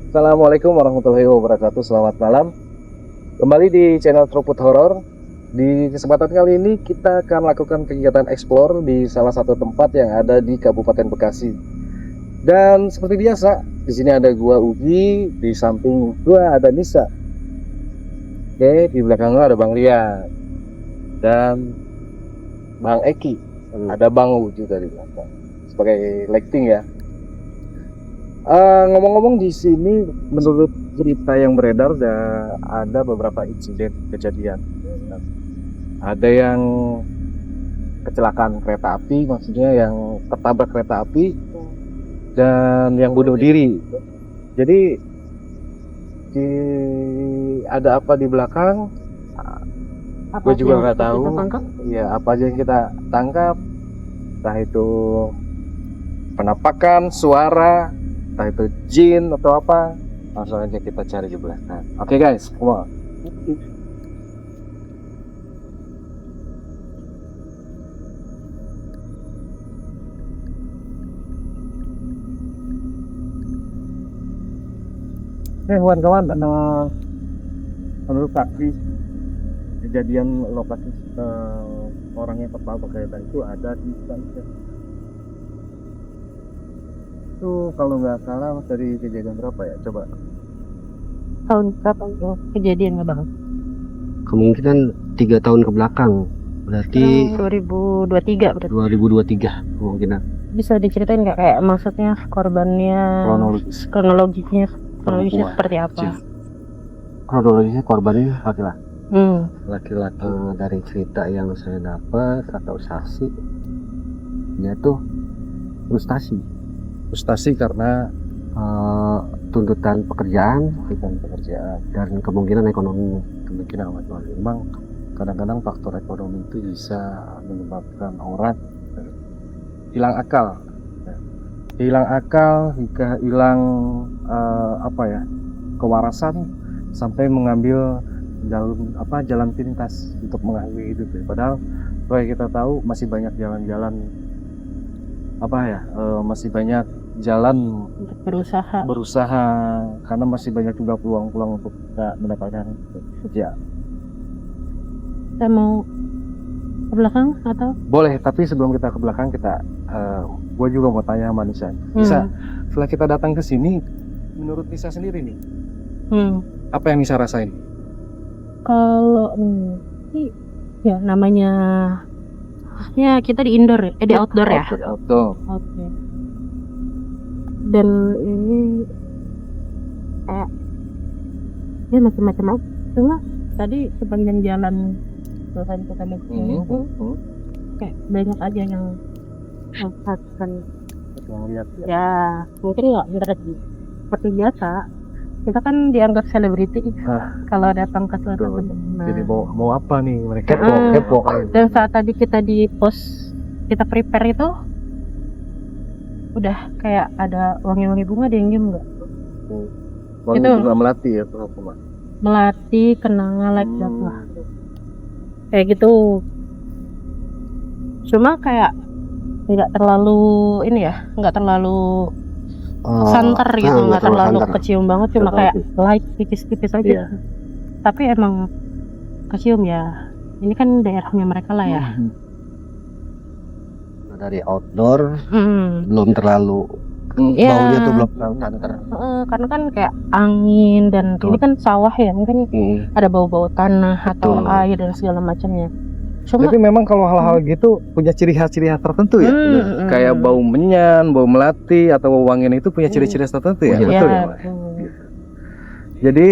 Assalamualaikum warahmatullahi wabarakatuh. Selamat malam. Kembali di channel Troput Horor. Di kesempatan kali ini kita akan melakukan kegiatan explore di salah satu tempat yang ada di Kabupaten Bekasi. Dan seperti biasa, di sini ada gua Ugi, di samping gua ada Nisa. Oke, di belakang gua ada Bang Lian dan Bang Eki. Ada Bang U juga di belakang sebagai lighting ya. Ngomong-ngomong, di sini menurut cerita yang beredar ada beberapa insiden kejadian. Ada yang kecelakaan kereta api, maksudnya yang tertabrak kereta api, dan yang bunuh diri. Jadi ada apa di belakang? Gue juga nggak tahu. Ya, apa aja yang kita tangkap? Entah itu penampakan, suara, entah itu jin atau apa, langsung aja kita cari di belakang. Oke guys, come on. Kawan-kawan, menurut saksi kejadian lokasi orang yang tertabrak kereta itu ada di sana. Itu kalau nggak salah dari kejadian berapa ya? Coba. Tahun berapa itu kejadiannya Bang? Kemungkinan 3 tahun ke belakang, berarti 2023 berarti. 2023 kemungkinan. Bisa diceritain nggak kayak maksudnya korbannya, kronologisnya seperti apa? Kronologisnya korbannya laki-laki. Laki-laki. Dari cerita yang saya dapat atau saksi, dia tuh frustasi karena tuntutan pekerjaan dan kemungkinan ekonomi. Memang kadang-kadang faktor ekonomi itu bisa menyebabkan orang hilang akal, jika hilang kewarasan, sampai mengambil jalan pintas untuk mengakhiri hidup ya. Padahal kita tahu masih banyak jalan-jalan masih banyak jalan Untuk berusaha karena masih banyak juga peluang-peluang untuk kita mendapatkan kerja. Kita mau ke belakang atau? Boleh, tapi sebelum kita ke belakang gue juga mau tanya sama Nisa. Nisa, setelah kita datang ke sini, menurut Nisa sendiri nih, apa yang Nisa rasain? Kalau ya namanya ya kita di indoor ya, di outdoor ya. Outdoor. Oke. Dan ini ya macam-macam aja. Cuma tadi sepanjang jalan selain kita itu kayak banyak aja yang mengatakan lihat ya mungkin nggak interest seperti biasa. Kita kan dianggap selebriti kalau datang ke suatu tempat. Jadi mau apa nih mereka kepo kan. Dan saat tadi kita di pos kita prepare itu udah kayak ada wangi-wangi bunga, ada yang nyium nggak? Wangi Itu bunga melati ya tuh apa? Melati, kenanga, kayak gitu. Cuma kayak nggak terlalu nggak terlalu santer gitu, nggak terlalu kecium banget, cuma kayak light tipis-tipis aja. Iya. Tapi emang kecium ya. Ini kan daerahnya mereka lah ya. Dari outdoor belum terlalu baunya tuh belum terlalu santer. Karena kan kayak angin dan ini kan sawah ya, mungkin ada bau-bau tanah atau air dan segala macamnya. Cuma Jadi memang kalau hal-hal gitu punya ciri khas tertentu ya. Kayak bau menyan, bau melati atau bau wangian itu punya ciri-ciri tertentu ya. Betul ya. Jadi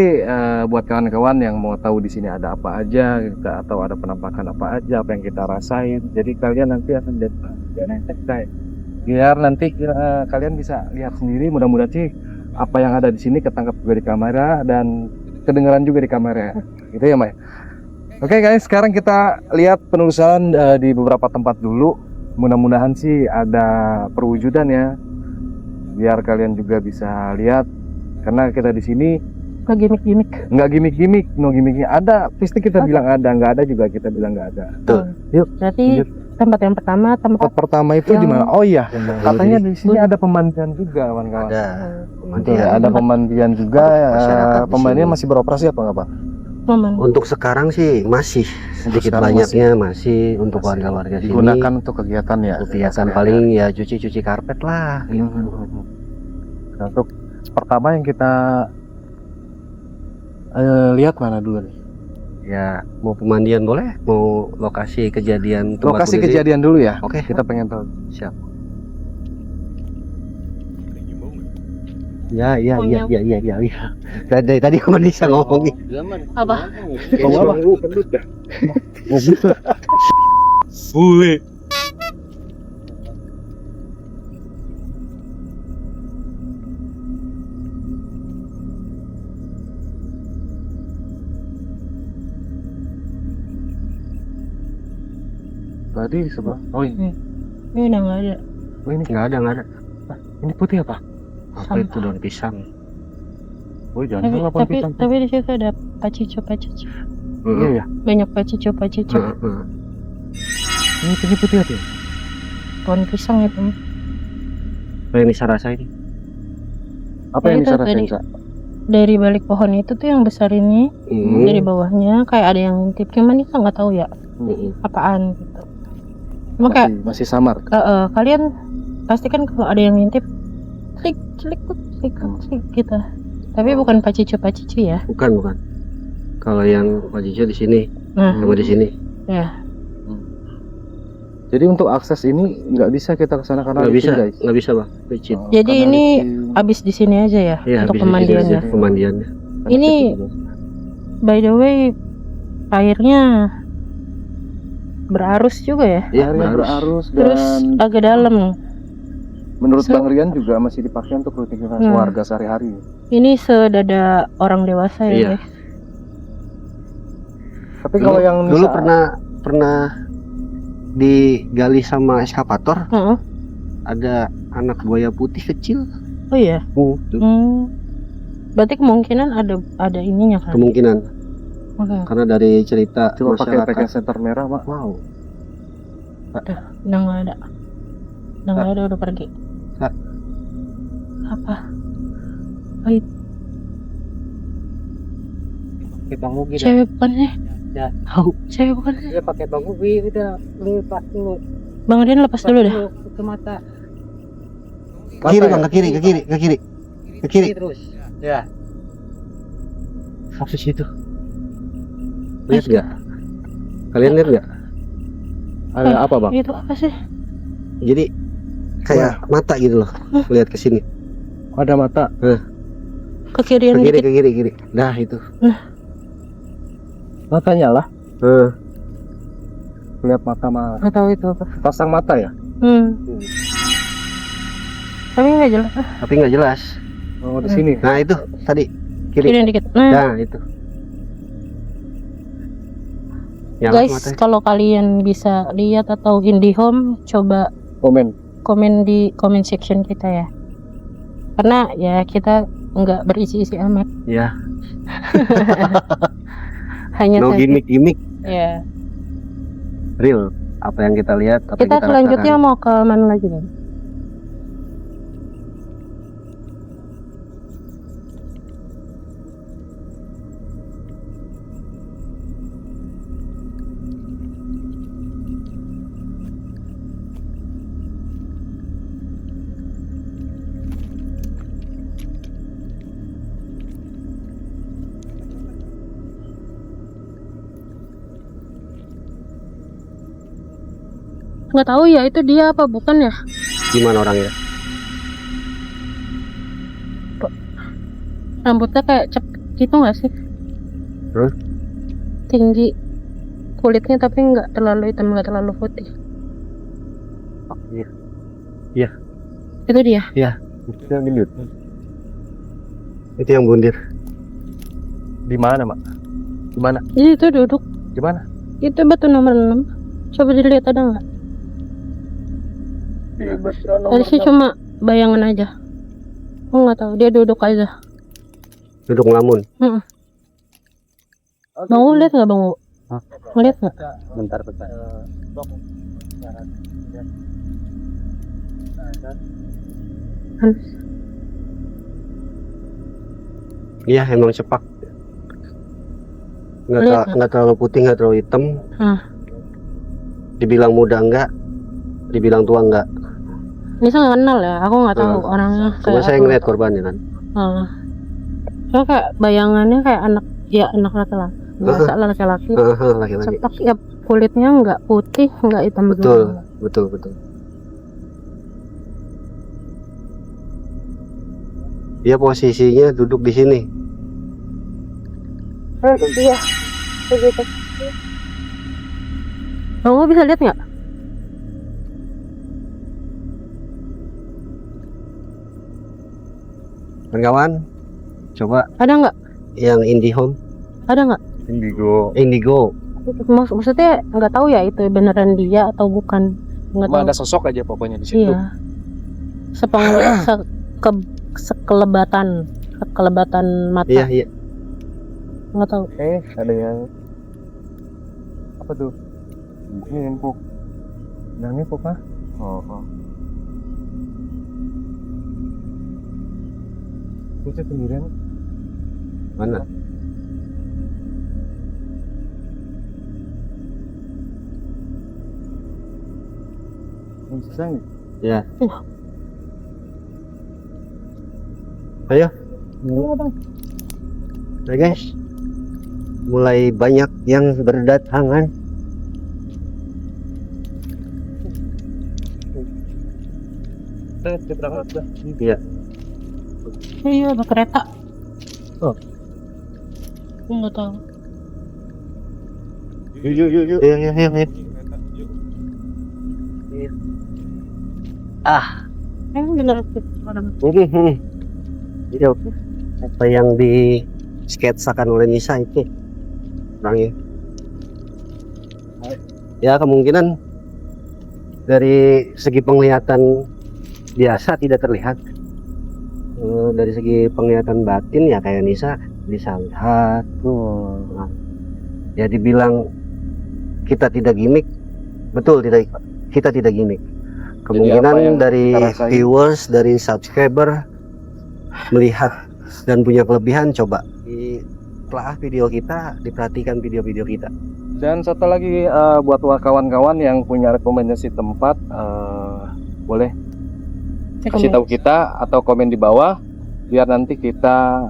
buat kawan-kawan yang mau tahu di sini ada apa aja atau ada penampakan apa aja, apa yang kita rasain, jadi kalian nanti akan biar nanti kalian bisa lihat sendiri. Mudah-mudahan sih apa yang ada di sini ketangkap juga di kamera dan kedengaran juga di kamera. Gitu ya, Mai. Oke guys, sekarang kita lihat penelusuran di beberapa tempat dulu. Mudah-mudahan sih ada perwujudan ya, biar kalian juga bisa lihat. Karena kita di sini nggak gimmick, no gimmicknya. Ada, pasti kita bilang ada, nggak ada juga kita bilang nggak ada. Tuh, yuk. Berarti lanjut. tempat yang pertama, Tempat pertama itu di yang- mana? Oh iya, katanya di sini ada pemandian juga, kawan-kawan. Ada. Betul ya, ada pemandian juga. Masyarakat di Pemandian sini. masih beroperasi apa nggak Pak? momen. Untuk sekarang sih masih sedikit sekarang banyaknya masih untuk Masih warga-warga sini. digunakan untuk kegiatan ya. Kegiatan paling ya cuci-cuci karpet lah. Nah, untuk pertama yang kita lihat mana dulu nih? Ya mau pemandian boleh, mau lokasi kejadian tempat Lokasi bunuh diri? kejadian dulu ya. Oke, Kita pengen tahu. siap. Ya. Dari tadi aku bisa ngomongin. Apa? Mau apa? Bule. Tadi di sebelah. Oh ini. Ini udah nggak ada. Oh ini. Nggak ada. Ini putih apa? Apa Sampah. itu daun pisang? Oh jangan salah pohon pisang. Tapi di situ ada pacicu. Iya ya. Banyak pacicu. Ini putih apa? Ya? Pohon pisang itu. Apa yang bisa rasa ini? Apa Ya, yang itu bisa rasain? tadi. Dari balik pohon itu tuh yang besar ini, dari bawahnya kayak ada yang ngintip, cuman kita nggak tahu ya apaan gitu. Cuma kayak Masih samar. kalian pasti kan kalau ada yang ngintip, klik gitu. Tapi bukan pacicu ya. Bukan. Kalau yang Pajijo di sini, Nah, sama di sini. ya. Jadi untuk akses ini nggak bisa kita ke sana karena Nggak bisa, licin, guys. nggak bisa bang. Licin. Oh, Jadi karena ini licin. abis di sini aja ya Iya, untuk bisa pemandiannya. aja pemandiannya. Ini by the way airnya berarus juga ya. Iya, Airnya berarus Terus dan agak dalam. menurut So- Bang Rian juga masih dipakai untuk rutinitas warga sehari-hari. Ini sedada orang dewasa ya. Iya. Guys. Tapi kalau yang dulu misal- pernah digali sama eskavator, Heeh. ada anak buaya putih kecil. Oh iya. Tuh, Berarti kemungkinan ada ininya kan. kemungkinan Oke. karena dari cerita coba pakai masyarakat. packing center merah, Mak. Wow. Udah nggak ada. Udah nggak ada, udah pergi. Kak. Apa? Pakai Bang Mugi dah. Cewek bukan sih? Ya. Cewek bukan sih? Dia pakai Bang Mugi kita lepas dulu. Bang Rian lepas dulu dah. Ke mata. Mata Kiri ya? Bang, ke kiri. terus ya Fokus itu. Lihat nggak? Kalian lihat nggak? Ada apa, Bang? Itu apa sih? Jadi kayak mata gitu loh. Lihat ke sini. Ada mata. Ke kirian Ke dikit. kiri. Nah, itu. Matanya lah. Lihat mata mah. Nggak tahu itu apa. Pasang mata ya? Tapi nggak jelas. Tapi nggak jelas. Oh, di sini. Nah, itu tadi kiri. Kirian dikit. Nah, Nah, itu. Yang guys, matanya. kalau kalian bisa lihat atau IndiHome, coba komen di comment section kita ya. Karena ya kita nggak berisi-isi amat. Ya, Hanya no saja- gimmick. Ya. Real. Apa yang kita lihat, apa yang Kita kita selanjutnya rasakan. mau ke mana lagi nih? Nggak tahu ya itu dia apa bukan ya? Gimana orangnya? Rambutnya kayak cep gitu nggak sih? Terus? Tinggi, kulitnya tapi nggak terlalu hitam, nggak terlalu putih. Oh, iya. Itu dia. Yang gendut. Itu yang bundir. Di mana, Mak? Di mana? Jadi itu duduk. Di mana? Itu batu nomor 6. Coba dilihat ada nggak? Tadi sih cuma bayangan aja. Aku nggak tahu. Dia duduk aja. Duduk ngelamun. Bang U lihat nggak Bang U? Hah? Ngeliat nggak? Bentar. Iya emang cepak. Lihat, Nggak terlalu putih, nggak terlalu hitam. Dibilang muda enggak, dibilang tua enggak. Nisa nggak kenal ya, aku nggak tahu orangnya. Cuma saya ngeliat korbannya kan. Soalnya kayak bayangannya kayak anak laki-laki. Biasa lah laki-laki. Laki-laki. Cepak ya, kulitnya nggak putih, nggak hitam Betul, juga. betul. Dia posisinya duduk di sini. Iya, begitu. Kamu bisa lihat nggak? Kawan, coba Ada nggak? yang IndiHome. Ada nggak? Indigo. Maksudnya nggak tahu ya itu beneran dia atau bukan. Nggak tahu. Ada sosok aja pokoknya di situ. Iya. Sekelebatan mata. Iya. Nggak tahu. Ada yang apa tuh? Ini empuk. Yang empuk kah? Oh. Bisa sendirian? Mana? Bisa nih. Ya. Ayo. Nah guys, mulai banyak yang berdatangan. Iya. Iya, ada kereta. Aku nggak tahu. Yuk. Bener. Iya. Apa yang di sketsakan oleh Nisa itu orangnya. Ya kemungkinan dari segi penglihatan biasa tidak terlihat. Dari segi penglihatan batin ya kayak Nisa bisa lihat. Ya dibilang kita tidak gimmick, betul kita tidak gimmick. Kemungkinan dari viewers, dari subscriber melihat dan punya kelebihan, coba ditelaah video kita, diperhatikan video-video kita. Dan satu lagi buat kawan-kawan yang punya rekomendasi tempat, boleh kasih tahu kita atau komen di bawah, biar nanti kita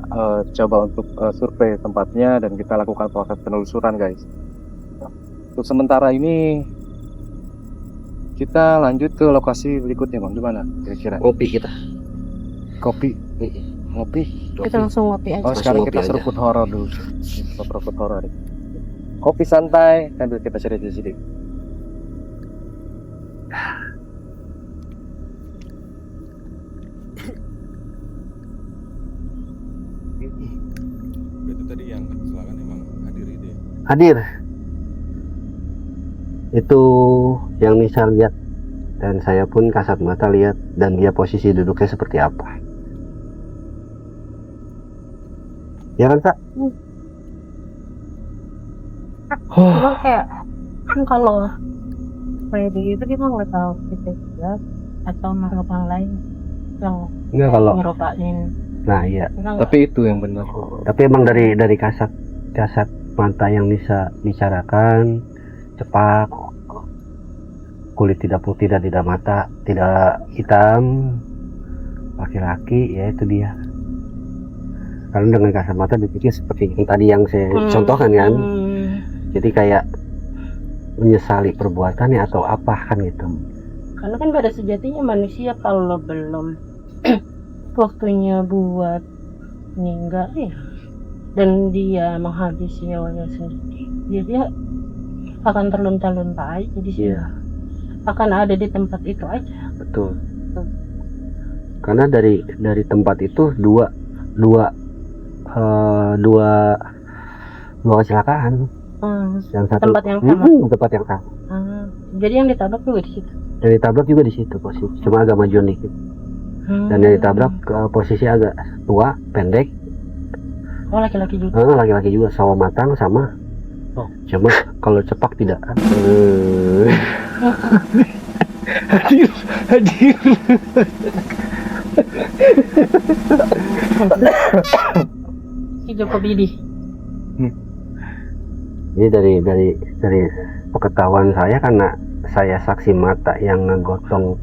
coba untuk survei tempatnya dan kita lakukan proses penelusuran guys. Untuk sementara ini kita lanjut ke lokasi berikutnya bang, gimana kira-kira? Kopi kita. Kopi. Ngopi. Kita langsung ngopi aja. Oh sekarang kita seruput horor dulu. Seruput horor. Kopi santai sambil kita cerita sedikit. Berarti tadi yang kecelakaan emang hadir itu ya? Hadir. Itu yang Nisa lihat dan saya pun kasat mata lihat, dan dia posisi duduknya seperti apa. Ya kan Kak? Cuma kayak kan kalau kayak begitu kita nggak tahu kita ya atau makhluk yang lain yang Enggak kalau. ngerupain. Nah iya. Tapi itu yang benar. Tapi emang dari kasat mata yang Nisa bicarakan, cepak, kulit tidak putih dan tidak mata, tidak hitam, laki-laki, ya itu dia. Karena dengan kasat mata dipikir seperti yang tadi yang saya contohkan kan. Jadi kayak menyesali perbuatannya atau apa kan gitu. Karena kan pada sejatinya manusia kalau belum waktunya buat meninggal ya, dan dia menghabisi nyawanya sendiri, dia akan terlunta-lunta aja di sini. Akan ada di tempat itu aja. Betul. Karena dari tempat itu dua kecelakaan. Yang satu tempat yang sama. Tempat yang sama. Jadi yang ditabrak juga di situ. Yang ditabrak juga di situ posisi, cuma agak maju dikit. Dan yang ditabrak posisi agak tua, pendek. Oh laki-laki juga. Laki-laki juga, sawo matang sama. Cuma kalau cepak tidak. Hadir. Si Joko Bidi. Ini dari pengetahuan saya, karena saya saksi mata yang ngegotong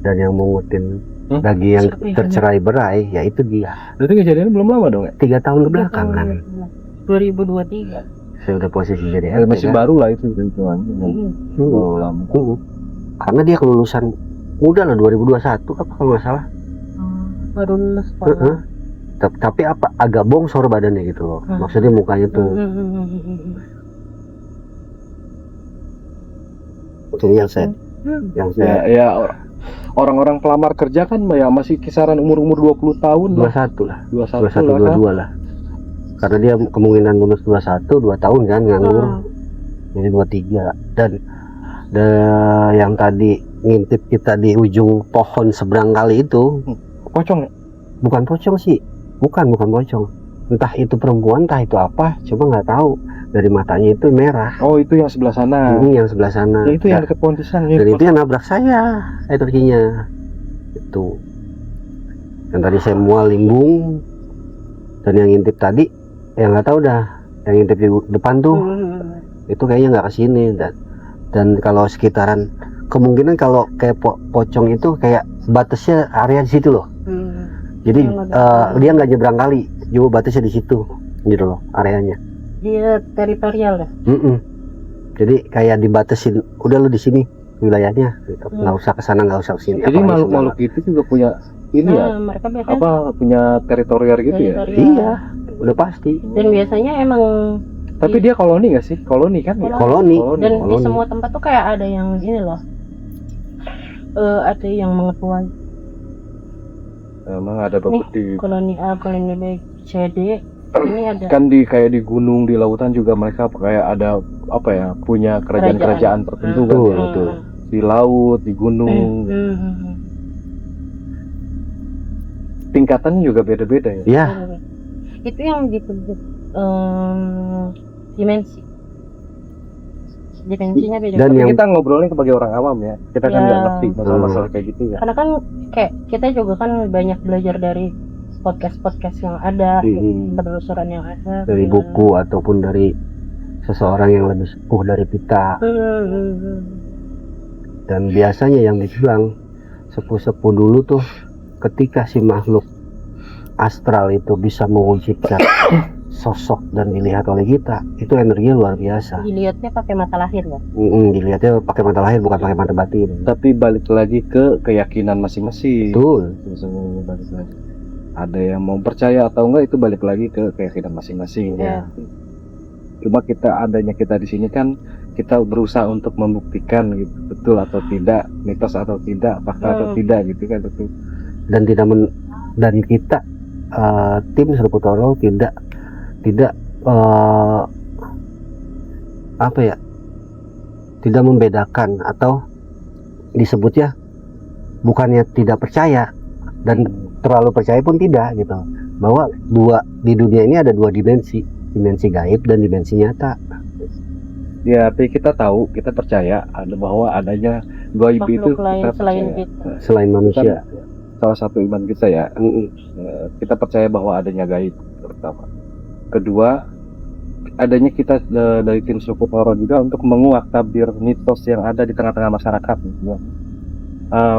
dan yang mengutin daging yang tercerai-berai, ya itu dia. Berarti kejadiannya belum lama dong ya? 3 tahun ke belakang kan. 2023. Saya udah posisi jadi RT Masih kan. baru lah itu hitungan. Belum lama. Karena dia kelulusan muda lah, 2021 apa kalau nggak salah. Baru lulus Heeh. sekolah. Tapi apa agak bongsor badannya gitu loh. Maksudnya mukanya tuh. Jadi yang saya Ya orang-orang pelamar kerja kan ya masih kisaran umur 20 tahun lah. 21 lah. 21 21 lah kan. 22 lah. Karena dia kemungkinan lulus 21 2 tahun kan nganggur. Jadi 23. Dan yang tadi ngintip kita di ujung pohon seberang kali itu Pocong ya? bukan pocong sih. Bukan pocong. Entah itu perempuan, entah itu apa, cuma nggak tahu. Dari matanya itu merah. Oh, itu yang sebelah sana. Ini yang sebelah sana. Ya, itu yang dekat pohon pisang ya. Dan itu yang nabrak saya, kakinya. Itu. Yang tadi saya mual limbung. Dan yang ngintip tadi, yang nggak tahu dah. Yang ngintip di depan tuh, itu kayaknya nggak kesini. Dan kalau sekitaran, kemungkinan kalau kayak pocong itu kayak batasnya area di situ loh. Jadi dia nggak nyebrang kali, juga batasnya di situ, gitu loh areanya. Dia teritorial ya. Jadi kayak dibatasin, udah lu di sini wilayahnya, gitu. Nggak usah kesana, nggak usah kesini. Jadi makhluk-makhluk itu juga punya ini ya, Mereka biasanya apa punya teritorial gitu ya? Iya, udah pasti. Dan biasanya emang Tapi dia koloni nggak sih? Koloni kan? Ya? Koloni. dan di semua tempat tuh kayak ada yang ini loh. Ada yang mengetuai. Emang ada bagus di Koloni A, koloni B, C, D. Ini ada. kan di kayak di gunung, di lautan juga mereka kayak ada apa ya, punya kerajaan tertentu kan ya? Betul. Di laut, di gunung. Tingkatannya juga beda-beda ya. Iya. Itu yang disebut dimensinya beda. Dan Tapi yang kita ngobrolnya sebagai orang awam ya, kita kan Ya. nggak ngerti masalah-masalah kayak gitu ya. Karena kan kayak kita juga kan banyak belajar dari podcast yang ada, penelusuran yang ada dari buku ataupun dari seseorang yang lebih sepuh dari kita. Dan biasanya yang dibilang sepuh-sepuh dulu tuh, ketika si makhluk astral itu bisa mewujudkan sosok dan dilihat oleh kita, itu energinya luar biasa. Dilihatnya pakai mata lahir ya. Dilihatnya pakai mata lahir, bukan pakai mata batin. Tapi balik lagi ke keyakinan masing-masing. Betul. Semuanya balik lagi. Ada yang mau percaya atau enggak, itu balik lagi ke keyakinan masing-masing ya. Cuma kita di sini kan kita berusaha untuk membuktikan gitu, betul atau tidak, mitos atau tidak, fakta atau tidak gitu kan, betul. Dan dan kita tim Serput Horor tidak apa ya, tidak membedakan atau disebutnya bukannya tidak percaya dan terlalu percaya pun tidak gitu, bahwa di dunia ini ada 2 dimensi gaib dan dimensi nyata. Ya, tapi kita tahu, kita percaya ada bahwa adanya gaib itu Makhluk lain kita selain percaya. kita. Selain manusia. Salah satu iman kita ya. Kita percaya bahwa adanya gaib pertama. Kedua, adanya kita dari tim Serput Horor juga untuk menguak tabir mitos yang ada di tengah-tengah masyarakat. Ya.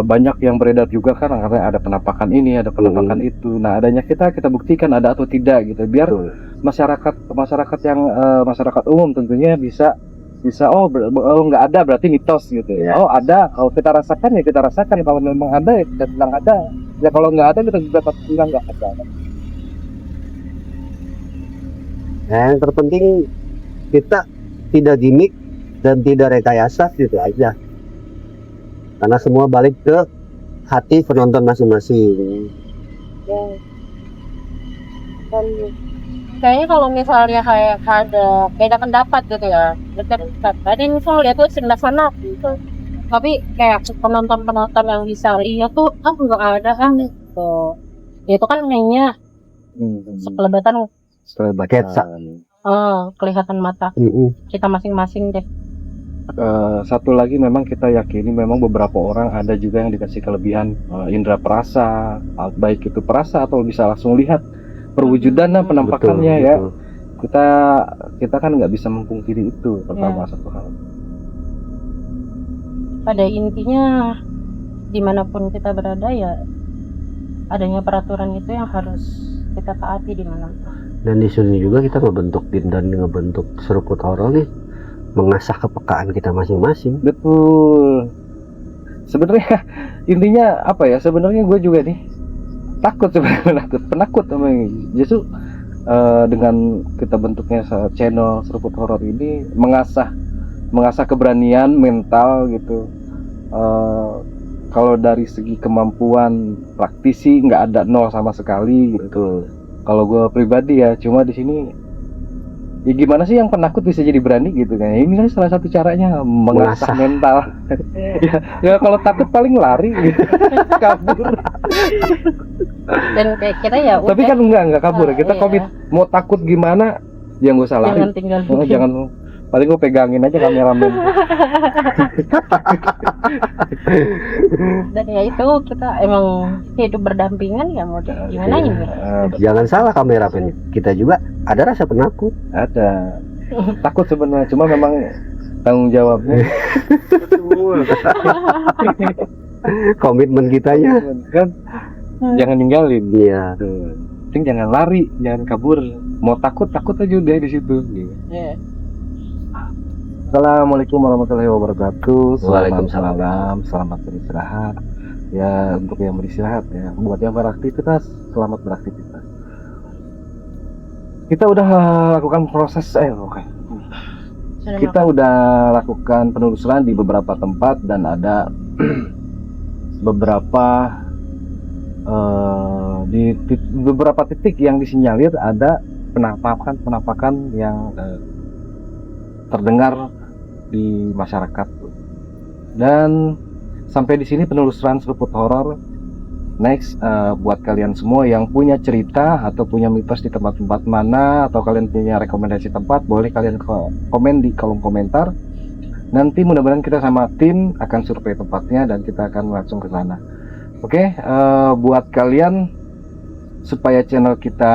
Banyak yang beredar juga kan, karena ada penampakan ini, ada penampakan itu. Nah, adanya kita buktikan ada atau tidak gitu, biar masyarakat yang masyarakat umum tentunya bisa nggak ada berarti mitos gitu ya. Oh, ada, kalau kita rasakan ya kita rasakan, kalau memang ada ya kita bilang ada, ya kalau nggak ada kita juga bilang nggak ada. Yang terpenting kita tidak gimmick dan tidak rekayasa gitu aja, karena semua balik ke hati penonton masing-masing. Dan kayaknya kalau misalnya kayak ada beda pendapat gitu ya, tadi misal lihat tuh sebelah sana gitu, tapi kayak penonton yang bisa iya tuh nggak ada gitu, itu kan mainnya Satu lagi memang kita yakini memang beberapa orang ada juga yang dikasih kelebihan indera perasa, baik itu perasa atau bisa langsung lihat perwujudan dan penampakannya ya. betul. Kita kan nggak bisa memungkiri itu pertama satu hal. Pada intinya dimanapun kita berada ya adanya peraturan itu yang harus kita taati di mana. Dan di sini juga kita ngebentuk dan ngebentuk seruput horor nih, mengasah kepekaan kita masing-masing. Betul. Sebenarnya intinya apa ya? Sebenarnya gue juga nih takut sebenarnya penakut sama ini. Justru dengan kita bentuknya channel seruput horor ini mengasah keberanian mental gitu. Kalau dari segi kemampuan praktisi nggak ada nol sama sekali gitu. Kalau gue pribadi ya cuma di sini ya gimana sih yang penakut bisa jadi berani gitu kan? Ini kan salah satu caranya mengasah Mengasah. mental. ya kalau takut paling lari gitu. Kabur. Dan kayak kita ya udah Tapi kan enggak kabur. Kita iya. komit mau takut gimana ya nggak usah lari. jangan tinggal Jangan paling gue pegangin aja kameramen. dan ya itu kita emang hidup berdampingan ya mau gimana ya Jangan salah kameramen, kita juga ada rasa penakut. Ada takut sebenarnya cuma memang tanggung jawabnya Komitmen kitanya. kan jangan ninggalin. Iya. Tuh. Penting jangan lari, jangan kabur. Mau takut aja udah di situ. ya. Assalamualaikum warahmatullahi wabarakatuh. Waalaikumsalam. Malam, selamat beristirahat. Ya untuk yang beristirahat ya, buat yang beraktivitas, selamat beraktivitas. Kita udah lakukan proses oke. Sudah Kita udah lakukan penelusuran di beberapa tempat dan ada beberapa di beberapa titik yang disinyalir ada penampakan yang terdengar di masyarakat. Dan sampai di sini penelusuran seruput horor. Next, buat kalian semua yang punya cerita atau punya mitos di tempat-tempat mana atau kalian punya rekomendasi tempat, boleh kalian komen di kolom komentar. Nanti mudah-mudahan kita sama tim akan survei tempatnya dan kita akan langsung ke sana. Oke, buat kalian supaya channel kita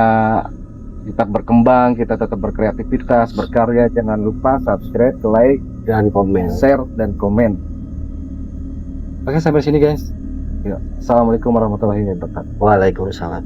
tetap berkembang, kita tetap berkreativitas, berkarya, jangan lupa subscribe, like, Dan komen. share, dan komen. Oke, sampai sini guys. Yuk. Assalamualaikum warahmatullahi wabarakatuh. Waalaikumsalam.